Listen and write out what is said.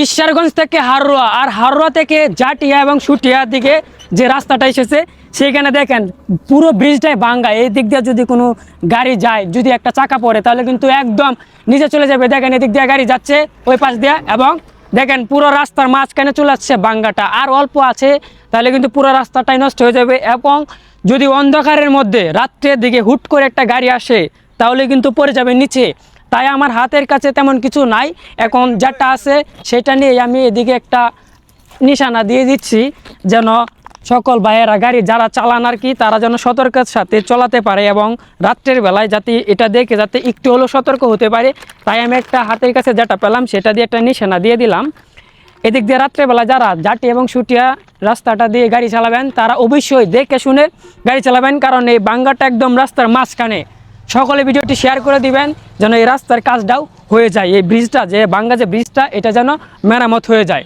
ঈশ্বরগঞ্জ থেকে হারোয়া আর হারোয়া থেকে জাটিয়া এবং সুটিয়ার দিকে যে রাস্তাটা এসেছে সেইখানে দেখেন পুরো ব্রিজটাই ভাঙ্গা। এই দিক দিয়ে যদি কোনো গাড়ি যায়, যদি একটা চাকা পড়ে তাহলে কিন্তু একদম নিচে চলে যাবে। দেখেন এদিক দিয়ে গাড়ি যাচ্ছে ওই পাশ দিয়ে, এবং দেখেন পুরো রাস্তার মাঝখানে চলে আসছে ভাঙ্গাটা। আর অল্প আছে তাহলে কিন্তু পুরো রাস্তাটাই নষ্ট হয়ে যাবে। এবং যদি অন্ধকারের মধ্যে রাত্রের দিকে হুট করে একটা গাড়ি আসে তাহলে কিন্তু পড়ে যাবে নিচে। তাই আমার হাতের কাছে তেমন কিছু নাই, এখন যেটা আছে সেটা নিয়ে আমি এদিকে একটা নিশানা দিয়ে দিচ্ছি, যেন সকল ভাইয়েরা গাড়ি যারা চালান আর কি তারা যেন সতর্কের সাথে চলাতে পারে, এবং রাত্রের বেলায় যাতে এটা দেখে যাতে একটু হলেও সতর্ক হতে পারে। তাই আমি একটা হাতের কাছে যেটা পেলাম সেটা দিয়ে একটা নিশানা দিয়ে দিলাম। এদিক দিয়ে রাত্রেবেলা যারা জাটি এবং সুটিয়া রাস্তাটা দিয়ে গাড়ি চালাবেন তারা অবশ্যই দেখে শুনে গাড়ি চালাবেন, কারণ এই ভাঙ্গাটা একদম রাস্তার মাঝখানে। সকলে ভিডিওটি শেয়ার করে দিবেন যেন এই রাস্তার কাজটাও হয়ে যায়, এই ব্রিজটা যে ভাঙ্গা যে ব্রিজটা এটা যেন মেরামত হয়ে যায়।